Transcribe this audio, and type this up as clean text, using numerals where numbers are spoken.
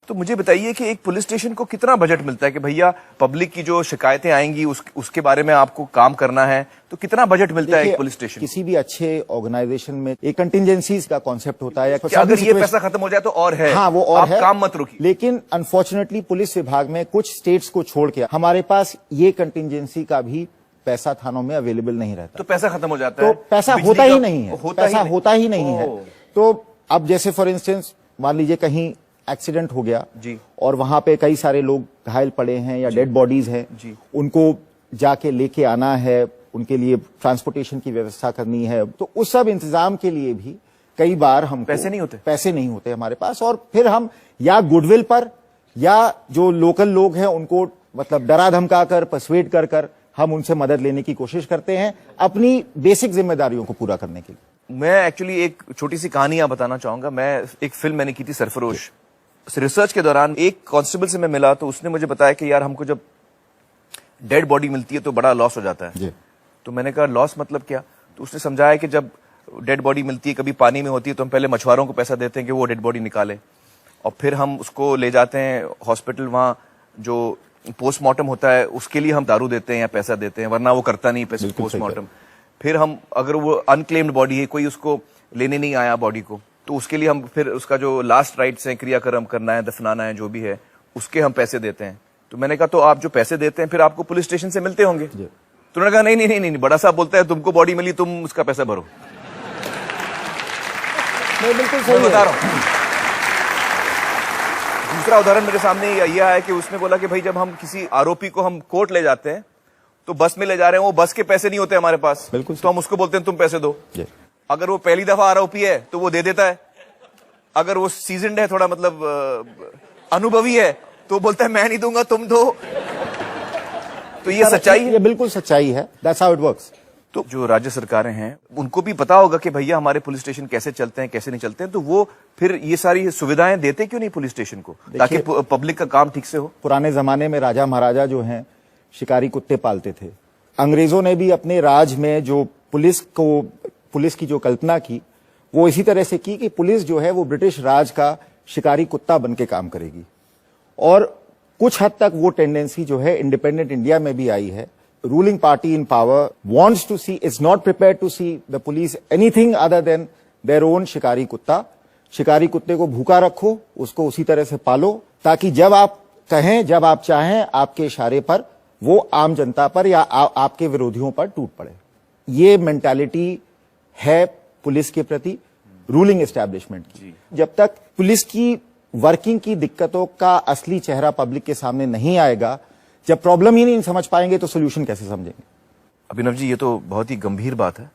तो मुझे बताइए कि एक पुलिस स्टेशन को कितना बजट मिलता है कि भैया पब्लिक की जो शिकायतें आएंगी उसके बारे में आपको काम करना है, तो कितना बजट मिलता है एक पुलिस स्टेशन? किसी भी अच्छे ऑर्गेनाइजेशन में एक कंटिजेंसीज का कॉन्सेप्ट होता है, या अगर ये पैसा खत्म हो जाए तो और है, हाँ वो और आप है, काम मत रुकिए। लेकिन अनफॉर्चुनेटली पुलिस विभाग में कुछ स्टेट्स को छोड़ के हमारे पास ये कंटिजेंसी का भी पैसा थानों में अवेलेबल नहीं रहता। तो पैसा खत्म हो जाता है, तो पैसा होता ही नहीं है, पैसा होता ही नहीं है। तो अब जैसे फॉर इंस्टेंस मान लीजिए कहीं एक्सीडेंट हो गया जी, और वहां पे कई सारे लोग घायल पड़े हैं या डेड बॉडीज हैं जी, उनको जाके लेके आना है, उनके लिए ट्रांसपोर्टेशन की व्यवस्था करनी है, तो उस सब इंतजाम के लिए भी कई बार हम पैसे नहीं होते हमारे पास। और फिर हम या गुडविल पर या जो लोकल लोग हैं उनको मतलब डरा धमका कर पर्सुएड कर हम उनसे मदद लेने की कोशिश करते हैं अपनी बेसिक जिम्मेदारियों को पूरा करने के लिए। मैं एक्चुअली एक छोटी सी कहानी यहाँ बताना चाहूंगा। मैं एक फिल्म मैंने की थी सरफरोश। रिसर्च के दौरान एक कांस्टेबल से मैं मिला तो उसने मुझे बताया कि यार हमको जब डेड बॉडी मिलती है तो बड़ा लॉस हो जाता है। तो मैंने कहा लॉस मतलब क्या? तो उसने समझाया कि जब डेड बॉडी मिलती है कभी पानी में होती है तो हम पहले मछुआरों को पैसा देते हैं कि वो डेड बॉडी निकाले, और फिर हम उसको ले जाते हैं हॉस्पिटल, वहां जो पोस्टमार्टम होता है उसके लिए हम दारू देते हैं या पैसा देते हैं, वरना वो करता नहीं पैसे पोस्टमार्टम। फिर हम अगर वो अनक्लेम्ड बॉडी है, कोई उसको लेने नहीं आया बॉडी को, तो उसके लिए हम फिर उसका जो लास्ट राइट्स हैं, क्रियाक्रम करना है, दफनाना है, जो भी है, उसके हम पैसे देते हैं। तो मैंने कहा तो आप जो पैसे देते हैं फिर आपको पुलिस स्टेशन से मिलते होंगे? तो उन्होंने कहा नहीं, बड़ा साहब बोलता है तुमको बॉडी मिली तुम उसका पैसा भरो। मैं बिल्कुल सही बता रहा हूं। दूसरा उदाहरण मेरे सामने यह है कि उसने बोला कि भाई जब हम किसी आरोपी को हम कोर्ट ले जाते हैं तो बस में ले जा रहे हैं, वो बस के पैसे नहीं होते हमारे पास, तो हम उसको बोलते हैं तुम पैसे दो। अगर वो पहली दफा आरोपी है तो वो दे देता है, अगर वो सीजन्ड है, थोड़ा मतलब अनुभवी है, तो बोलता है मैं नहीं दूंगा तुम दो। तो ये सच्चाई है, ये बिल्कुल सच्चाई है। That's how it works. तो जो राज्य सरकारें हैं उनको भी पता होगा कि भैया हमारे पुलिस स्टेशन कैसे चलते हैं कैसे नहीं चलते हैं, तो वो फिर ये सारी सुविधाएं देते क्यों नहीं पुलिस स्टेशन को, ताकि पब्लिक का काम ठीक से हो। पुराने जमाने में राजा महाराजा जो हैं शिकारी कुत्ते पालते थे। अंग्रेजों ने भी अपने राज में जो पुलिस की जो कल्पना की वो इसी तरह से की कि पुलिस जो है वो ब्रिटिश राज का शिकारी कुत्ता बन के काम करेगी। और कुछ हद तक वो टेंडेंसी जो है इंडिपेंडेंट इंडिया में भी आई है। Ruling party in power wants to see, is not prepared to see the police anything other than their own शिकारी कुत्ता। शिकारी कुत्ते को भूखा रखो, उसको उसी तरह से पालो, ताकि जब आप कहें, जब आप चाहें, आपके इशारे पर वो आम जनता पर या आपके विरोधियों पर टूट पड़े। ये मेंटालिटी है पुलिस के प्रति रूलिंग एस्टैब्लिशमेंट की। जब तक पुलिस की वर्किंग की दिक्कतों का असली चेहरा पब्लिक के सामने नहीं आएगा, जब प्रॉब्लम ही नहीं समझ पाएंगे तो सोल्यूशन कैसे समझेंगे? अभिनव जी, ये तो बहुत ही गंभीर बात है।